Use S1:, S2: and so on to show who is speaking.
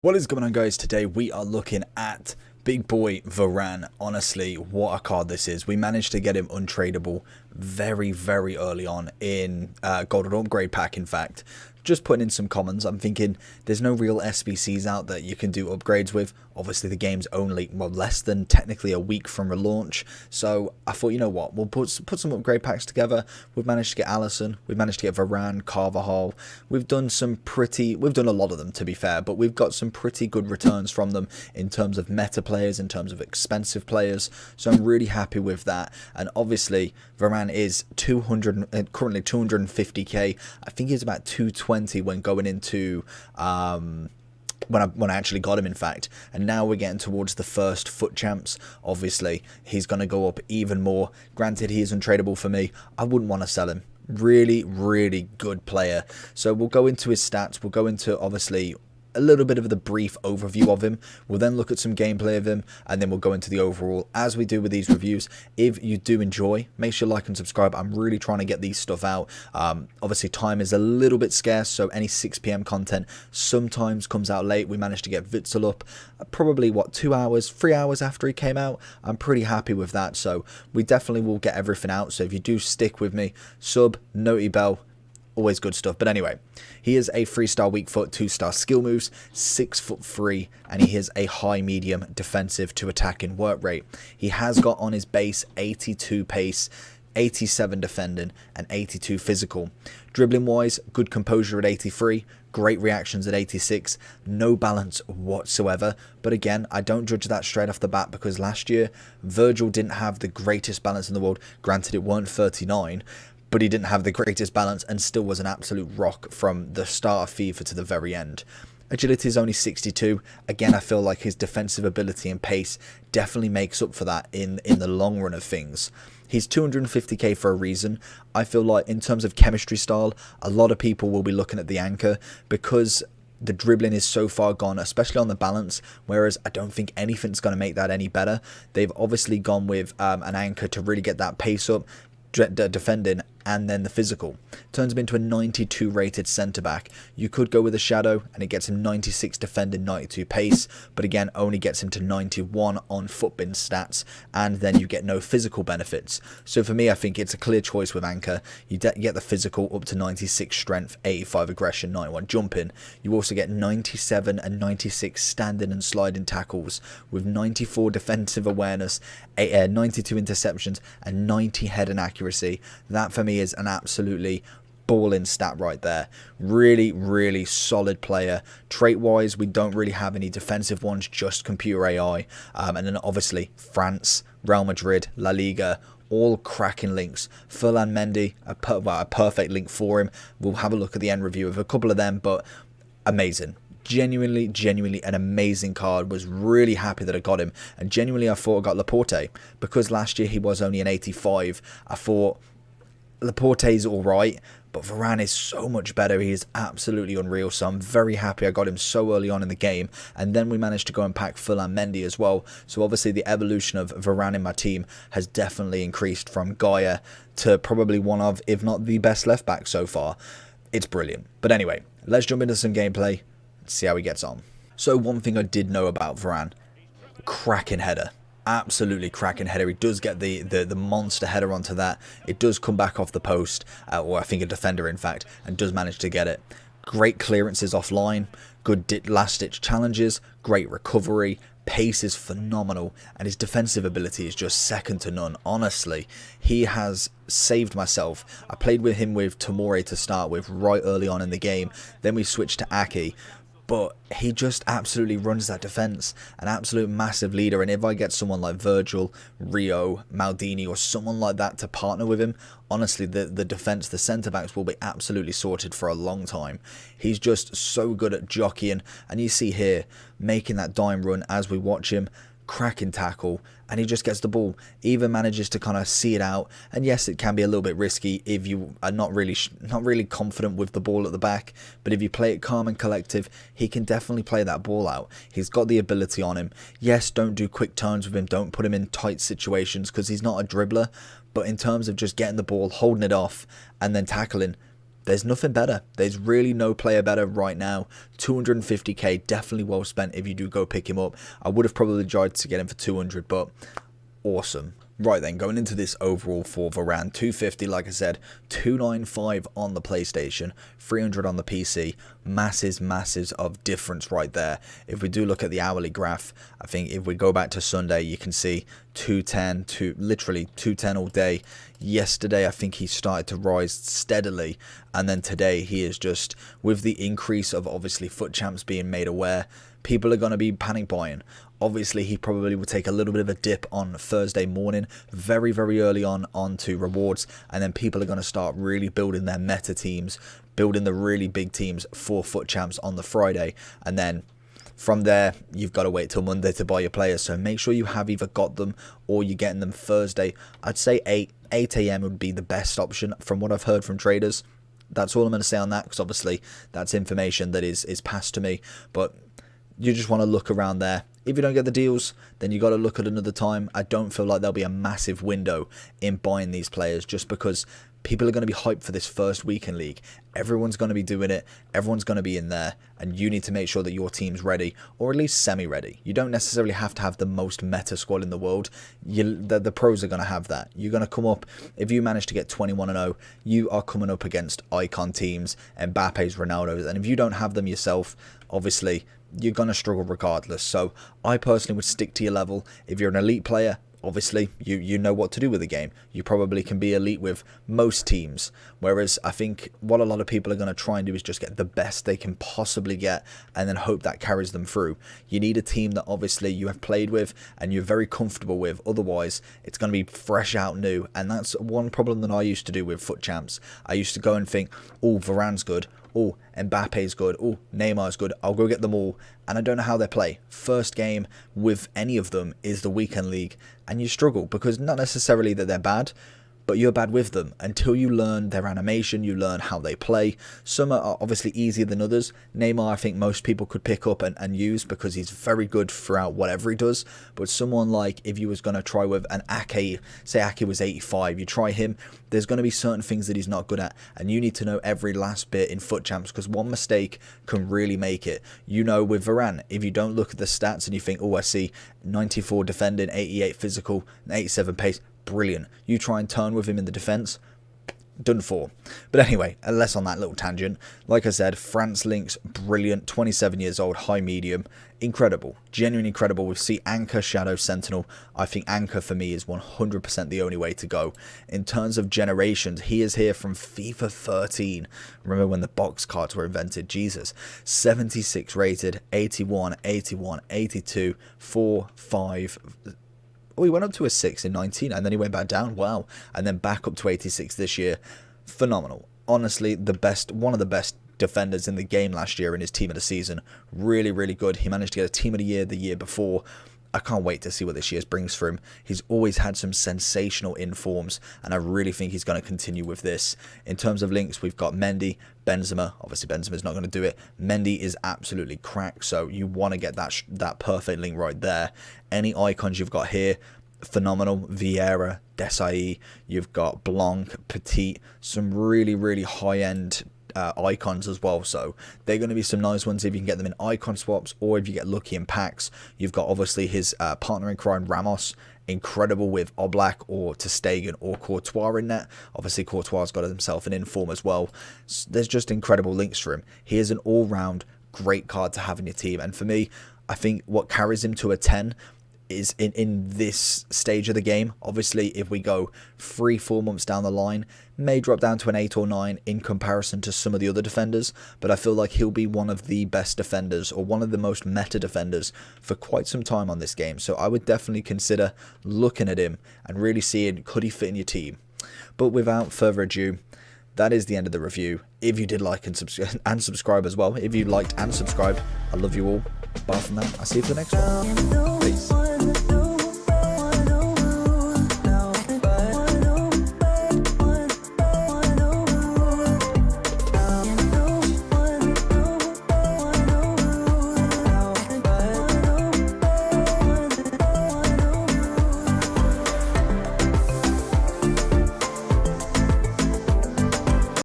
S1: What is going on, guys? Today we are looking at big boy Varane. Honestly, what a card this is. We managed to get him untradeable very early on in Golden Upgrade Pack. In fact, just putting in some commons, I'm thinking there's no real SBCs out that you can do upgrades with. Obviously the game's only, well, less than technically a week from relaunch, so I thought, you know what, we'll put some upgrade packs together. We've managed to get Allison, we've managed to get Varane, Carvajal. We've done a lot of them, to be fair, but we've got some pretty good returns from them in terms of meta players, in terms of expensive players, so I'm really happy with that. And obviously Varane is currently 250k. I think he's about 220 when going into when I actually got him, in fact. And now we're getting towards the first foot champs. Obviously he's going to go up even more. Granted, he is untradeable for me. I wouldn't want to sell him. Really good player. So we'll go into his stats. We'll go into, obviously, a little bit of the brief overview of him. We'll then look at some gameplay of him, and then we'll go into the overall as we do with these reviews. If you do enjoy, make sure you like and subscribe. I'm really trying to get these stuff out. Obviously time is a little bit scarce, so any 6 PM content sometimes comes out late. We managed to get Witsel up probably, what, 2 hours, 3 hours after he came out. I'm pretty happy with that, so we definitely will get everything out. So if you do stick with me, sub, noti bell, always good stuff. But anyway, he is a 3-star weak foot, 2-star skill moves, 6'3", and he is a high medium defensive to attacking work rate. He has got on his base 82 pace, 87 defending, and 82 physical. Dribbling wise, good composure at 83, great reactions at 86, no balance whatsoever. But again, I don't judge that straight off the bat, because last year Virgil didn't have the greatest balance in the world. Granted, it weren't 39, but he didn't have the greatest balance and still was an absolute rock from the start of FIFA to the very end. Agility is only 62. Again, I feel like his defensive ability and pace definitely makes up for that in the long run of things. He's 250k for a reason. I feel like in terms of chemistry style, a lot of people will be looking at the anchor, because the dribbling is so far gone, especially on the balance, whereas I don't think anything's going to make that any better. They've obviously gone with an anchor to really get that pace up, defending, and then the physical. Turns him into a 92 rated centre back. You could go with a shadow and it gets him 96 defending, 92 pace, but again only gets him to 91 on footbin stats, and then you get no physical benefits. So for me, I think it's a clear choice with anchor. You get the physical up to 96 strength, 85 aggression, 91 jumping. You also get 97 and 96 standing and sliding tackles, with 94 defensive awareness, 92 interceptions, and 90 head and accuracy. That for me is an absolutely balling stat right there. Really solid player. Trait wise, we don't really have any defensive ones, just computer AI, and then obviously France, Real Madrid, La Liga, all cracking links. Ferland Mendy, a perfect link for him. We'll have a look at the end review of a couple of them, but amazing. Genuinely an amazing card. Was really happy that I got him, and genuinely I thought I got Laporte, because last year he was only an 85. I thought Laporte's alright, but Varane is so much better. He is absolutely unreal, so I'm very happy I got him so early on in the game. And then we managed to go and pack Ferland Mendy as well, so obviously the evolution of Varane in my team has definitely increased from Gaia to probably one of, if not the best left back so far. It's brilliant. But anyway, let's jump into some gameplay and see how he gets on. So one thing I did know about Varane, cracking header. Absolutely cracking header. He does get the monster header onto that. It does come back off the post, or I think a defender in fact, and does manage to get it. Great clearances offline, good last ditch challenges, great recovery, pace is phenomenal, and his defensive ability is just second to none. Honestly, he has saved myself. I played with him with Tomori to start with right early on in the game, then we switched to Aki. But he just absolutely runs that defense, an absolute massive leader. And if I get someone like Virgil, Rio, Maldini, or someone like that to partner with him, honestly, the defense, the centre-backs will be absolutely sorted for a long time. He's just so good at jockeying, and you see here, making that dime run as we watch him, cracking tackle, and he just gets the ball, even manages to kind of see it out. And yes, it can be a little bit risky if you are not really confident with the ball at the back, but if you play it calm and collective, he can definitely play that ball out. He's got the ability on him. Yes, don't do quick turns with him, don't put him in tight situations, because he's not a dribbler, but in terms of just getting the ball, holding it off, and then tackling, There's nothing better. There's really no player better right now. 250k, definitely well spent if you do go pick him up. I would have probably tried to get him for 200, but awesome. Right then, going into this overall for Varane, 250, like I said, 295 on the PlayStation, 300 on the PC, masses of difference right there. If we do look at the hourly graph, I think if we go back to Sunday, you can see 210 to literally 210 all day. Yesterday, I think he started to rise steadily, and then today he is just, with the increase of obviously FUT champs being made aware, people are going to be panic buying. Obviously, he probably will take a little bit of a dip on Thursday morning, very early onto rewards, and then people are going to start really building their meta teams, building the really big teams for FUT champs on the Friday, and then from there, you've got to wait till Monday to buy your players. So make sure you have either got them or you're getting them Thursday. I'd say 8 a.m. would be the best option from what I've heard from traders. That's all I'm going to say on that, because obviously that's information that is passed to me, but you just want to look around there. If you don't get the deals, then you got to look at another time. I don't feel like there'll be a massive window in buying these players, just because people are going to be hyped for this first weekend league. Everyone's going to be doing it. Everyone's going to be in there, and you need to make sure that your team's ready, or at least semi-ready. You don't necessarily have to have the most meta squad in the world. The pros are going to have that. You're going to come up, if you manage to get 21-0, you are coming up against icon teams, Mbappe's, Ronaldo's, and if you don't have them yourself, obviously you're going to struggle regardless. So I personally would stick to your level. If you're an elite player, obviously you know what to do with the game. You probably can be elite with most teams, whereas I think what a lot of people are going to try and do is just get the best they can possibly get and then hope that carries them through. You need a team that obviously you have played with and you're very comfortable with, otherwise it's going to be fresh out new. And that's one problem that I used to do with FUT champs. I used to go and think, oh, Varane's good, oh, Mbappe's good, oh, Neymar's good, I'll go get them all, and I don't know how they play. First game with any of them is the weekend league, and you struggle, because not necessarily that they're bad, but you're bad with them until you learn their animation, you learn how they play. Some are obviously easier than others. Neymar, I think most people could pick up and use, because he's very good throughout whatever he does. But someone like, if you was going to try with an Ake, say Ake was 85, you try him, there's going to be certain things that he's not good at, and you need to know every last bit in FUT champs, because one mistake can really make it. You know, with Varane, if you don't look at the stats and you think, oh, I see 94 defending, 88 physical, and 87 pace, brilliant. You try and turn with him in the defence, done for. But anyway, less on that little tangent. Like I said, France links, brilliant. 27 years old, high medium, incredible, genuinely incredible. We see Anchor, Shadow, Sentinel. I think Anchor for me is 100% the only way to go. In terms of generations, he is here from FIFA 13. Remember when the box cards were invented? Jesus. 76 rated, 81, 81, 82, 4, 5... Oh, he went up to a 6 in 19, and then he went back down. Wow. And then back up to 86 this year. Phenomenal. Honestly, one of the best defenders in the game last year in his team of the season. Really good. He managed to get a team of the year before. I can't wait to see what this year's brings for him. He's always had some sensational informs, and I really think he's going to continue with this. In terms of links, we've got Mendy, Benzema. Obviously, Benzema's not going to do it. Mendy is absolutely cracked, so you want to get that perfect link right there. Any icons you've got here, phenomenal. Vieira, Desai, you've got Blanc, Petit, some really high-end icons as well, so they're going to be some nice ones if you can get them in icon swaps, or if you get lucky in packs. You've got obviously his partner in crime, Ramos, incredible with Oblak or ter Stegen or Courtois in net. Obviously Courtois got himself an inform as well. There's just incredible links for him. He is an all-round great card to have in your team, and for me, I think what carries him to a 10 is in this stage of the game. Obviously, if we go 3-4 months down the line, may drop down to an 8 or 9 in comparison to some of the other defenders, but I feel like he'll be one of the best defenders, or one of the most meta defenders for quite some time on this game. So I would definitely consider looking at him and really seeing, could he fit in your team? But without further ado, that is the end of the review. If you did like and subscribe as well, if you liked and subscribed, I love you all. Apart from that, I'll see you for the next one. Peace.